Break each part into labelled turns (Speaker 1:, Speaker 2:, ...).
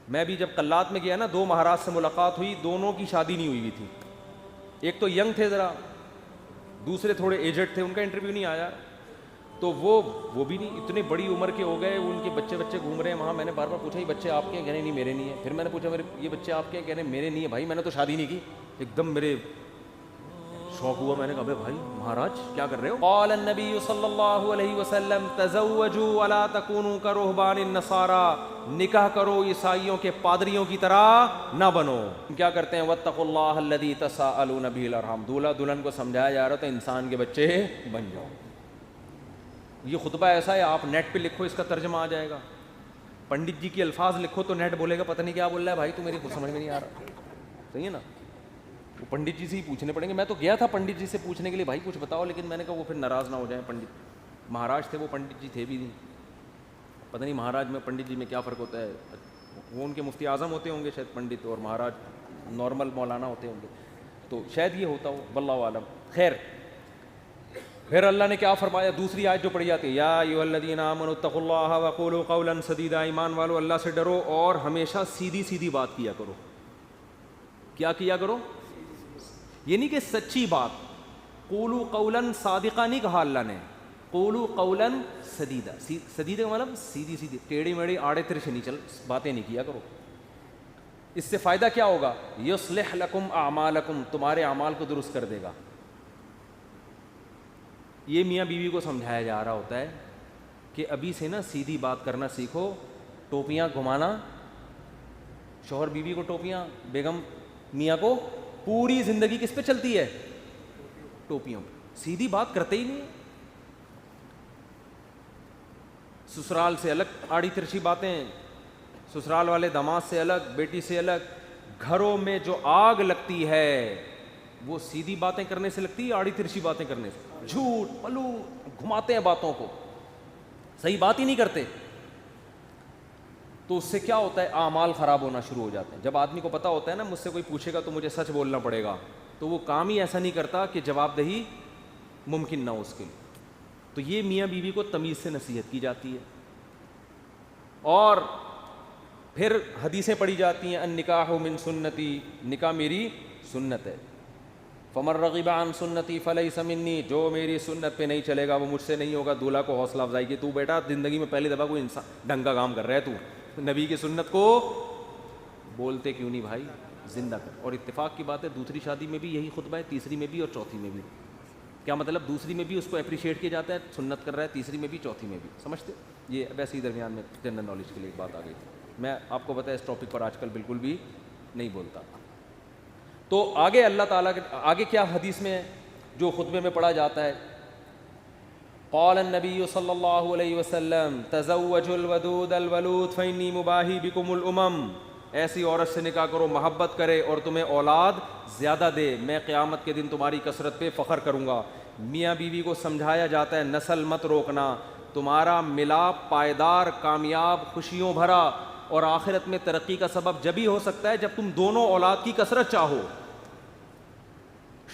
Speaker 1: میں بھی جب قلات میں گیا نا، 2 مہاراج سے ملاقات ہوئی، دونوں کی شادی نہیں ہوئی تھی. ایک تو ینگ تھے ذرا، دوسرے تھوڑے ایجڈ تھے، ان کا انٹرویو نہیں آیا. تو وہ بھی نہیں، اتنے بڑی عمر کے ہو گئے، ان کے بچے گھوم رہے ہیں وہاں. میں نے بار بار پوچھا یہ بچے آپ کے ہیں؟ کہنے نہیں میرے نہیں ہیں. پھر میں نے پوچھا یہ بچے آپ کے ہیں؟ کہنے میرے نہیں ہیں. بھائی میں نے تو شادی نہیں کی. ایک دم میرے شوق ہوا. میں نے کہا بھائی مہاراج کیا کر رہے ہو؟ قال النبی صلی اللہ علیہ وسلم تزوجوا ولا تکونوا کرہبان النصارى، نکاح کرو عیسائیوں کے پادریوں کی طرح نہ بنو. کیا کرتے ہیں؟ واتقوا اللہ الذی تساءلون به الارحام. دولہا دلہن کو سمجھایا جا رہا تھا انسان کے بچے بن جاؤ. یہ خطبہ ایسا ہے، آپ نیٹ پہ لکھو اس کا ترجمہ آ جائے گا. پنڈت جی کی الفاظ لکھو تو نیٹ بولے گا پتہ نہیں کیا بول رہا ہے بھائی، تو میری کچھ سمجھ میں نہیں آ رہا. صحیح ہے نا؟ وہ پنڈت جی سے ہی پوچھنے پڑیں گے. میں تو گیا تھا پنڈت جی سے پوچھنے کے لیے بھائی کچھ بتاؤ، لیکن میں نے کہا وہ پھر ناراض نہ ہو جائیں. پنڈت مہاراج تھے وہ، پنڈت جی تھے بھی نہیں. پتہ نہیں مہاراج میں پنڈت جی میں کیا فرق ہوتا ہے. وہ ان کے مفتی اعظم ہوتے ہوں گے شاید پنڈت، اور مہاراج نارمل مولانا ہوتے ہوں گے، تو شاید یہ ہوتا ہو، واللہ عالم. خیر، پھر اللہ نے کیا فرمایا؟ دوسری آیت جو پڑھی جاتی ہے، یا ایھا الذین آمنوا اتقوا اللہ وقولوا قولا سدیدا. ایمان والو اللہ سے ڈرو اور ہمیشہ سیدھی سیدھی بات کیا کرو. کیا کیا کرو؟ یہ نہیں کہ سچی بات. قولوا قولا صادقا نہیں کہا اللہ نے، قولوا قولا سدیدا. سدیدا کا مطلب سیدھی سیدھی، ٹیڑھی میڑھی آڑے ترچھے نہیں چل باتیں نہیں کیا کرو. اس سے فائدہ کیا ہوگا؟ یصلح لکم اعمالکم، تمہارے اعمال کو درست کر دے گا. یہ میاں بیوی کو سمجھایا جا رہا ہوتا ہے کہ ابھی سے نا سیدھی بات کرنا سیکھو. ٹوپیاں گھمانا، شوہر بیوی کو ٹوپیاں، بیگم میاں کو، پوری زندگی کس پہ چلتی ہے؟ ٹوپیوں پہ. سیدھی بات کرتے ہی نہیں. سسرال سے الگ آڑی ترچھی باتیں، سسرال والے داماد سے الگ، بیٹی سے الگ. گھروں میں جو آگ لگتی ہے وہ سیدھی باتیں کرنے سے لگتی ہے، آڑی ترچھی باتیں کرنے سے. جھوٹ پلو گھماتے ہیں باتوں کو، صحیح بات ہی نہیں کرتے. تو اس سے کیا ہوتا ہے؟ اعمال خراب ہونا شروع ہو جاتے ہیں. جب آدمی کو پتہ ہوتا ہے نا مجھ سے کوئی پوچھے گا تو مجھے سچ بولنا پڑے گا، تو وہ کام ہی ایسا نہیں کرتا کہ جواب دہی ممکن نہ ہو اس کے لیے. تو یہ میاں بیوی کو تمیز سے نصیحت کی جاتی ہے. اور پھر حدیثیں پڑھی جاتی ہیں، النکاح من سنتی، نکاح میری سنت ہے. فمن رغب عن سنتی فلیس منی، جو میری سنت پہ نہیں چلے گا وہ مجھ سے نہیں ہوگا. دولہا کو حوصلہ افزائی کی، تو بیٹا زندگی میں پہلی دفعہ کوئی انسان ڈھنگ کا کام کر رہا ہے، تو نبی کی سنت کو بولتے کیوں نہیں بھائی، زندہ کر. اور اتفاق کی بات ہے دوسری شادی میں بھی یہی خطبہ ہے، تیسری میں بھی اور چوتھی میں بھی. کیا مطلب؟ دوسری میں بھی اس کو اپریشیٹ کیا جاتا ہے، سنت کر رہا ہے، تیسری میں بھی چوتھی میں بھی. سمجھتے؟ یہ ویسے ہی درمیان میں جنرل نالج کے لیے ایک بات آ گئی تھی. میں آپ کو پتہ ہے اس ٹاپک پر آج کل بالکل بھی نہیں بولتا. تو آگے اللہ تعالیٰ کے آگے کیا حدیث میں جو خطبے میں پڑھا جاتا ہے؟ قال النبی صلی اللہ علیہ وسلم تزوجوا الودود الولود فإنی مباہی بکم الامم. ایسی عورت سے نکاح کرو محبت کرے اور تمہیں اولاد زیادہ دے، میں قیامت کے دن تمہاری کثرت پہ فخر کروں گا. میاں بیوی کو سمجھایا جاتا ہے نسل مت روکنا، تمہارا ملاپ پائیدار، کامیاب، خوشیوں بھرا اور آخرت میں ترقی کا سبب جبھی ہو سکتا ہے جب تم دونوں اولاد کی کثرت چاہو.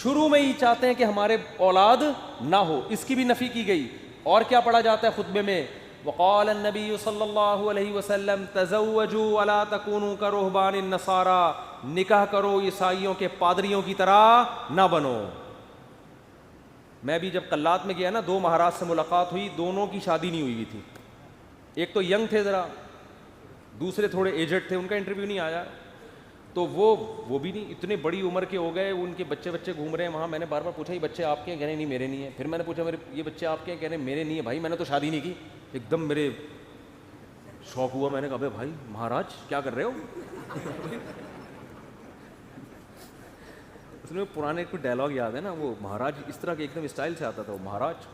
Speaker 1: شروع میں ہی چاہتے ہیں کہ ہمارے اولاد نہ ہو، اس کی بھی نفی کی گئی. اور کیا پڑھا جاتا ہے خطبے میں؟ وقال النبی صلی اللہ علیہ وسلم تزوجوا ولا تکونوا کرہبان النصارى، نکاح کرو عیسائیوں کے پادریوں کی طرح نہ بنو. میں بھی جب قلات میں گیا نا، 2 مہاراج سے ملاقات ہوئی، دونوں کی شادی نہیں ہوئی تھی. ایک تو ینگ تھے ذرا، دوسرے تھوڑے ایجڈ تھے، ان کا انٹرویو نہیں آیا. تو وہ بھی نہیں، اتنے بڑی عمر کے ہو گئے، ان کے بچے گھوم رہے ہیں وہاں. میں نے بار بار پوچھا یہ بچے آپ کے ہیں؟ کہنے نہیں میرے نہیں ہیں. پھر میں نے پوچھا یہ بچے آپ کے ہیں؟ کہنے میرے نہیں ہیں. بھائی میں نے تو شادی نہیں کی. ایک دم میرے شوق ہوا. میں نے کہا بھائی مہاراج کیا کر رہے ہو؟ اس میں پرانے کوئی ڈائلاگ یاد ہے نا، وہ مہاراج اس طرح کے ایک دم اسٹائل سے آتا تھا، وہ مہاراج.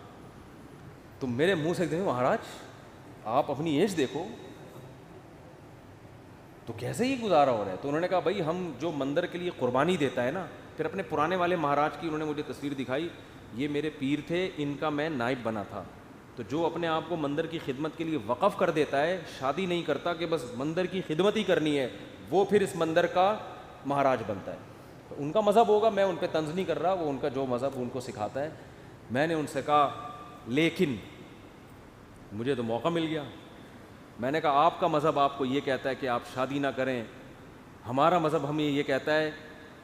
Speaker 1: تو میرے منہ سے ایک دم مہاراج آپ اپنی ایج دیکھو تو کیسے ہی گزارا ہو رہا ہے. تو انہوں نے کہا بھائی ہم جو مندر کے لیے قربانی دیتا ہے نا، پھر اپنے پرانے والے مہاراج کی انہوں نے مجھے تصویر دکھائی، یہ میرے پیر تھے، ان کا میں نائب بنا تھا. تو جو اپنے آپ کو مندر کی خدمت کے لیے وقف کر دیتا ہے، شادی نہیں کرتا کہ بس مندر کی خدمت ہی کرنی ہے، وہ پھر اس مندر کا مہاراج بنتا ہے. تو ان کا مذہب ہوگا، میں ان پہ طنز نہیں کر رہا، وہ ان کا جو مذہب ان کو سکھاتا ہے. میں نے ان سے کہا لیکن مجھے تو موقع مل گیا. میں نے کہا آپ کا مذہب آپ کو یہ کہتا ہے کہ آپ شادی نہ کریں, ہمارا مذہب ہمیں یہ کہتا ہے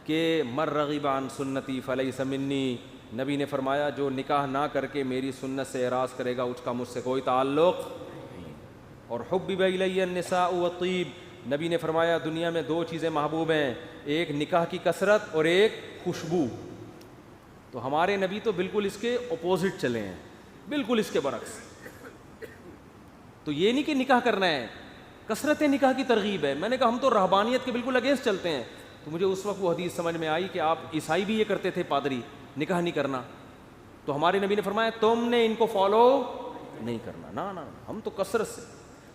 Speaker 1: کہ مر رغب عن سنتی فلیس منی. نبی نے فرمایا جو نکاح نہ کر کے میری سنت سے اعراض کرے گا اس کا مجھ سے کوئی تعلق نہیں. اور حبب الی النساء والطیب, نبی نے فرمایا دنیا میں دو چیزیں محبوب ہیں, ایک نکاح کی کثرت اور ایک خوشبو. تو ہمارے نبی تو بالکل اس کے اپوزٹ چلے ہیں, بالکل اس کے برعکس. تو یہ نہیں کہ نکاح کرنا ہے, کثرت نکاح کی ترغیب ہے. میں نے کہا ہم تو رہبانیت کے بالکل اگینسٹ چلتے ہیں. تو مجھے اس وقت وہ حدیث سمجھ میں آئی کہ آپ عیسائی بھی یہ کرتے تھے, پادری, نکاح نہیں کرنا. تو ہمارے نبی نے فرمایا تم نے ان کو فالو نہیں کرنا, نا نا, ہم تو کثرت سے.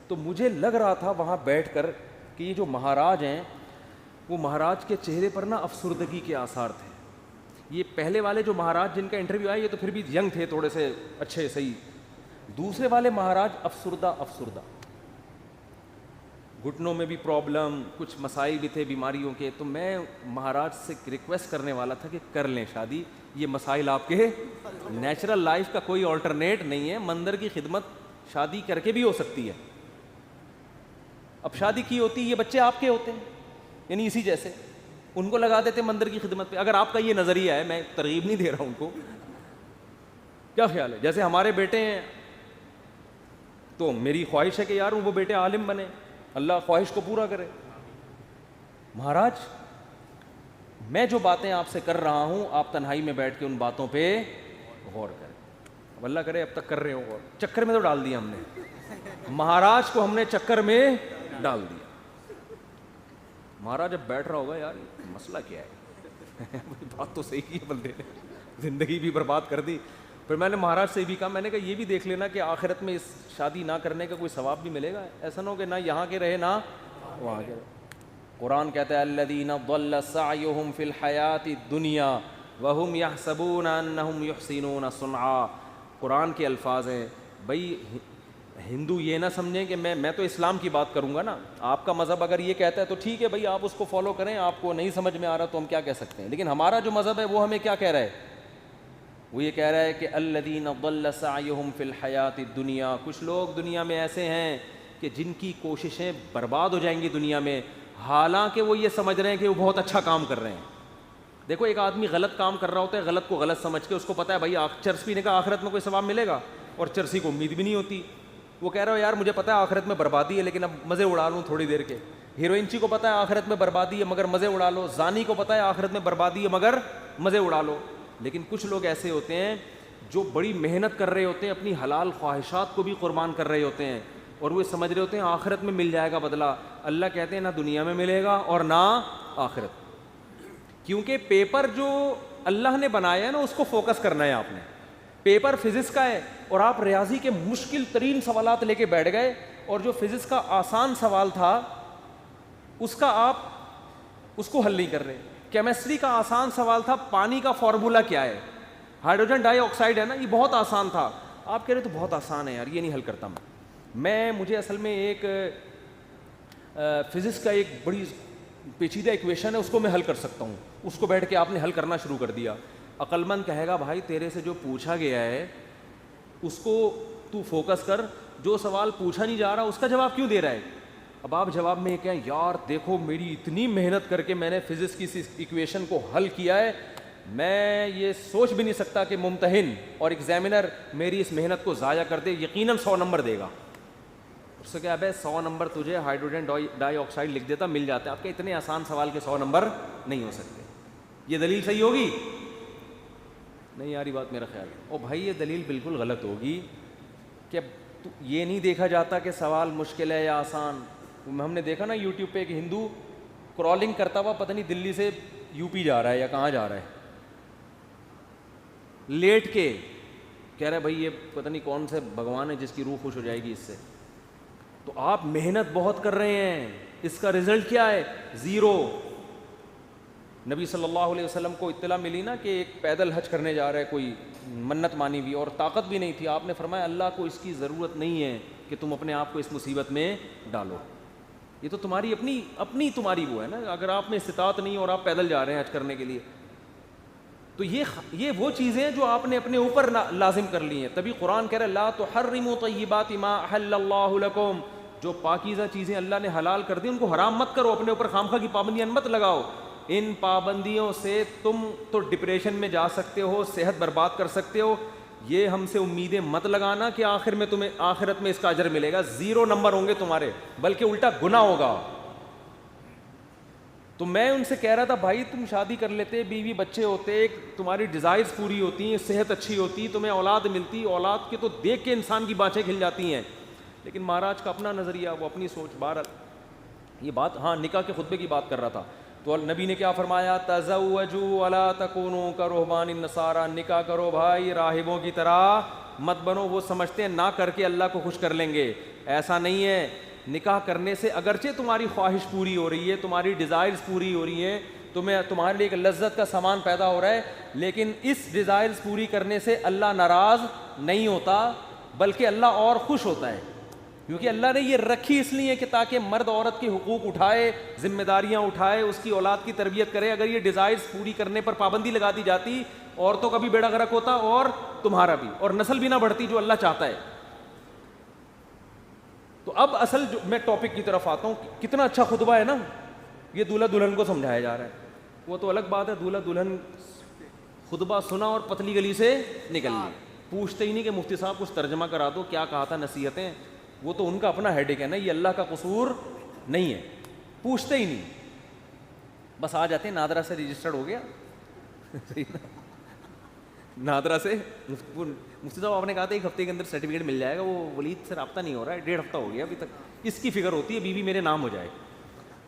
Speaker 1: تو مجھے لگ رہا تھا وہاں بیٹھ کر کہ یہ جو مہاراج ہیں وہ مہاراج کے چہرے پر نا افسردگی کے آثار تھے. یہ پہلے والے جو مہاراج جن کا انٹرویو آیا یہ تو پھر بھی ینگ تھے, تھوڑے سے اچھے صحیح. دوسرے والے مہاراج افسردہ, گھٹنوں میں بھی پرابلم, کچھ مسائل بھی تھے بیماریوں کے. تو میں مہاراج سے ریکویسٹ کرنے والا تھا کہ کر لیں شادی, یہ مسائل آپ کے نیچرل لائف کا کوئی آلٹرنیٹ نہیں ہے. مندر کی خدمت شادی کر کے بھی ہو سکتی ہے. اب شادی کی ہوتی, یہ بچے آپ کے ہوتے ہیں, یعنی اسی جیسے ان کو لگا دیتے مندر کی خدمت پہ. اگر آپ کا یہ نظریہ ہے, میں ترغیب نہیں دے رہا ہوں ان کو, کیا خیال ہے؟ جیسے ہمارے بیٹے ہیں تو میری خواہش ہے کہ یار وہ بیٹے عالم بنے, اللہ خواہش کو پورا کرے. مہاراج میں جو باتیں آپ سے کر رہا ہوں آپ تنہائی میں بیٹھ کے ان باتوں پہ غور کریں. اب اللہ کرے اب تک کر رہے ہو غور. چکر میں تو ڈال دیا ہم نے, مہاراج کو ہم نے چکر میں ڈال دیا. مہاراج اب بیٹھ رہا ہوگا یار مسئلہ کیا ہے, بات تو صحیح کی ہے بندے نے, زندگی بھی برباد کر دی. پھر میں نے مہاراج سے بھی کہا, میں نے کہا یہ بھی دیکھ لینا کہ آخرت میں اس شادی نہ کرنے کا کوئی ثواب بھی ملے گا. ایسا نہ ہو کہ نہ یہاں کے رہے نہ وہاں کے رہے. قرآن کہتا ہے الذین ضل سعیہم فی الحیاۃ الدنیا وہم یحسبون انہم یحسنون صنعا. قرآن کے الفاظ ہیں. بھائی ہندو یہ نہ سمجھیں کہ میں تو اسلام کی بات کروں گا نا, آپ کا مذہب اگر یہ کہتا ہے تو ٹھیک ہے بھائی آپ اس کو فالو کریں, آپ کو نہیں سمجھ میں آ رہا تو ہم کیا کہہ سکتے ہیں. لیکن ہمارا جو مذہب ہے وہ ہمیں کیا کہہ رہا ہے, وہ یہ کہہ رہا ہے کہ الذین ضل سعیہم فی الحیاۃ الدنیا. کچھ لوگ دنیا میں ایسے ہیں کہ جن کی کوششیں برباد ہو جائیں گی دنیا میں, حالانکہ وہ یہ سمجھ رہے ہیں کہ وہ بہت اچھا کام کر رہے ہیں. دیکھو ایک آدمی غلط کام کر رہا ہوتا ہے, غلط کو غلط سمجھ کے, اس کو پتہ ہے بھائی چرس پینے کا آخرت میں کوئی ثواب ملے گا, اور چرسی کو امید بھی نہیں ہوتی. وہ کہہ رہا ہو یار مجھے پتہ ہے آخرت میں بربادی ہے لیکن اب مزے اڑا لوں تھوڑی دیر کے. ہیروئنچی کو پتہ ہے آخرت میں بربادی ہے مگر مزے اڑا لو. زانی کو پتہ ہے آخرت میں بربادی ہے مگر مزے اڑا لو. لیکن کچھ لوگ ایسے ہوتے ہیں جو بڑی محنت کر رہے ہوتے ہیں, اپنی حلال خواہشات کو بھی قربان کر رہے ہوتے ہیں, اور وہ سمجھ رہے ہوتے ہیں آخرت میں مل جائے گا بدلہ. اللہ کہتے ہیں نہ دنیا میں ملے گا اور نہ آخرت. کیونکہ پیپر جو اللہ نے بنایا ہے نا اس کو فوکس کرنا ہے آپ نے. پیپر فزکس کا ہے اور آپ ریاضی کے مشکل ترین سوالات لے کے بیٹھ گئے, اور جو فزکس کا آسان سوال تھا اس کا آپ اس کو حل نہیں کر رہے. کیمسٹری کا آسان سوال تھا پانی کا فارمولا کیا ہے, ہائیڈروجن ڈائی آکسائڈ ہے نا, یہ بہت آسان تھا. آپ کہہ رہے تو بہت آسان ہے یار, یہ نہیں حل کرتا میں. مجھے اصل میں ایک فزکس کا ایک بڑی پیچیدہ ایکویشن ہے, اس کو میں حل کر سکتا ہوں. اس کو بیٹھ کے آپ نے حل کرنا شروع کر دیا. عقل مند کہے گا بھائی تیرے سے جو پوچھا گیا ہے اس کو تو فوکس کر, جو سوال پوچھا نہیں جا رہا اس کا جواب کیوں دے رہا ہے. اب آپ جواب میں یہ کہیں یار دیکھو میری اتنی محنت کر کے میں نے فزکس کی اس ایکویشن کو حل کیا ہے, میں یہ سوچ بھی نہیں سکتا کہ ممتحن اور ایگزامینر میری اس محنت کو ضائع کر دے, یقیناً 100 نمبر دے گا. اس سے کیا ہے 100 نمبر تجھے ہائیڈروجن ڈائی آکسائڈ لکھ دیتا مل جاتا ہے. آپ کے اتنے آسان سوال کے 100 نمبر نہیں ہو سکتے. یہ دلیل صحیح ہوگی نہیں یاری بات میرا خیال ہے. او بھائی یہ دلیل بالکل غلط ہوگی کہ یہ نہیں دیکھا جاتا کہ سوال مشکل ہے یا آسان. ہم نے دیکھا نا یوٹیوب پہ ایک ہندو کرالنگ کرتا ہوا پتہ نہیں دلی سے یو پی جا رہا ہے یا کہاں جا رہا ہے, لیٹ کے کہہ رہا ہے بھائی یہ پتہ نہیں کون سے بھگوان ہے جس کی روح خوش ہو جائے گی اس سے. تو آپ محنت بہت کر رہے ہیں, اس کا رزلٹ کیا ہے؟ 0. نبی صلی اللہ علیہ وسلم کو اطلاع ملی نا کہ ایک پیدل حج کرنے جا رہا ہے کوئی, منت مانی بھی اور طاقت بھی نہیں تھی. آپ نے فرمایا اللہ کو اس کی ضرورت نہیں ہے کہ تم اپنے آپ کو اس مصیبت میں ڈالو, یہ تو تمہاری اپنی تمہاری وہ ہے نا. اگر آپ میں استطاعت نہیں اور آپ پیدل جا رہے ہیں حج کرنے کے لیے تو یہ وہ چیزیں جو آپ نے اپنے اوپر لازم کر لی ہیں. تبھی قرآن کہہ رہا ہے لا تحرموا طیبات ما احل اللہ لکم, جو پاکیزہ چیزیں اللہ نے حلال کر دی ان کو حرام مت کرو, اپنے اوپر خامخواہ کی پابندیاں مت لگاؤ. ان پابندیوں سے تم تو ڈپریشن میں جا سکتے ہو, صحت برباد کر سکتے ہو. یہ ہم سے امیدیں مت لگانا کہ آخر میں تمہیں آخرت میں اس کا اجر ملے گا. 0 نمبر ہوں گے تمہارے, بلکہ الٹا گناہ ہوگا. تو میں ان سے کہہ رہا تھا بھائی تم شادی کر لیتے, بیوی بچے ہوتے, تمہاری ڈیزائرز پوری ہوتی ہیں, صحت اچھی ہوتی, تمہیں اولاد ملتی, اولاد کے تو دیکھ کے انسان کی بانچیں کھل جاتی ہیں. لیکن مہاراج کا اپنا نظریہ, وہ اپنی سوچ. بہرحال یہ بات, ہاں نکاح کے خطبے کی بات کر رہا تھا. تو نبی نے کیا فرمایا, تزوجوا ولا تکونوا کرہبان النصارى, نکاح کرو بھائی راہبوں کی طرح مت بنو. وہ سمجھتے ہیں نہ کر کے اللہ کو خوش کر لیں گے, ایسا نہیں ہے. نکاح کرنے سے اگرچہ تمہاری خواہش پوری ہو رہی ہے, تمہاری ڈیزائرز پوری ہو رہی ہیں, تمہارے لیے ایک لذت کا سامان پیدا ہو رہا ہے, لیکن اس ڈیزائرز پوری کرنے سے اللہ ناراض نہیں ہوتا, بلکہ اللہ اور خوش ہوتا ہے. کیونکہ اللہ نے یہ رکھی اس لیے کہ تاکہ مرد عورت کے حقوق اٹھائے, ذمہ داریاں اٹھائے, اس کی اولاد کی تربیت کرے. اگر یہ ڈیزائرز پوری کرنے پر پابندی لگا دی جاتی, عورتوں کا بھی بیڑا غرق ہوتا اور تمہارا بھی, اور نسل بھی نہ بڑھتی جو اللہ چاہتا ہے. تو اب اصل جو میں ٹاپک کی طرف آتا ہوں, کتنا اچھا خطبہ ہے نا, یہ دولہا دلہن کو سمجھایا جا رہا ہے. وہ تو الگ بات ہے, دولہا دلہن خطبہ سنا اور پتلی گلی سے نکل لی, پوچھتے ہی نہیں کہ مفتی صاحب کچھ ترجمہ کرا دو, کیا کہا تھا نصیحتیں. وہ تو ان کا اپنا ہیڈک ہے نا, یہ اللہ کا قصور نہیں ہے, پوچھتے ہی نہیں, بس آ جاتے ہیں نادرا سے رجسٹرڈ ہو گیا. نادرا سے مفتی صاحب آپ نے کہا تھا 1 ہفتے کے اندر سرٹیفکیٹ مل جائے گا, وہ ولید سے رابطہ نہیں ہو رہا ہے, 1.5 ہفتہ ہو گیا ابھی تک. اس کی فکر ہوتی ہے بیوی میرے نام ہو جائے.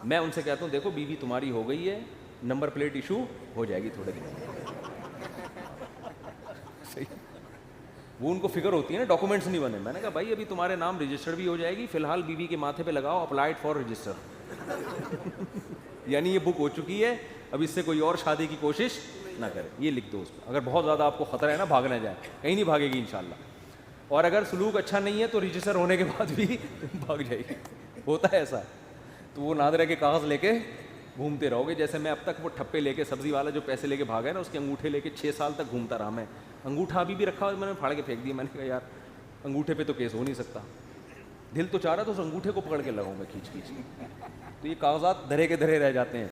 Speaker 1: میں ان سے کہتا ہوں دیکھو بیوی تمہاری ہو گئی ہے, نمبر پلیٹ ایشو ہو جائے گی تھوڑے دن. وہ ان کو فکر ہوتی ہے نا, ڈاکومنٹس نہیں بنے. میں نے کہا بھائی ابھی تمہارے نام رجسٹر بھی ہو جائے گی, فی الحال بیوی کے ماتھے پہ لگاؤ اپلائڈ فار رجسٹر. یعنی یہ بک ہو چکی ہے, اب اس سے کوئی اور شادی کی کوشش نہ کرے. یہ لکھ دو اس پہ, اگر بہت زیادہ آپ کو خطرہ ہے نا بھاگ نہ جائے, کہیں نہیں بھاگے گی انشاءاللہ. اور اگر سلوک اچھا نہیں ہے تو رجسٹر ہونے کے بعد بھی بھاگ جائے گی, ہوتا ہے ایسا. تو وہ نادرہ کے کاغذ لے کے گھومتے رہو گے. جیسے میں اب تک وہ ٹھپے لے کے, سبزی والا جو پیسے لے کے بھاگا ہے نا, اس کے انگوٹھے لے کے 6 سال تک گھومتا رہا میں. انگوٹھا ابھی بھی رکھا ہوا, میں نے پھاڑ کے پھینک دیا. میں نے کہا یار انگوٹھے پہ تو کیس ہو نہیں سکتا, دل تو چاہ رہا تو اس انگوٹھے کو پکڑ کے لگاؤں میں کھینچ کھینچ کے. تو یہ کاغذات دھرے کے دھرے رہ جاتے ہیں.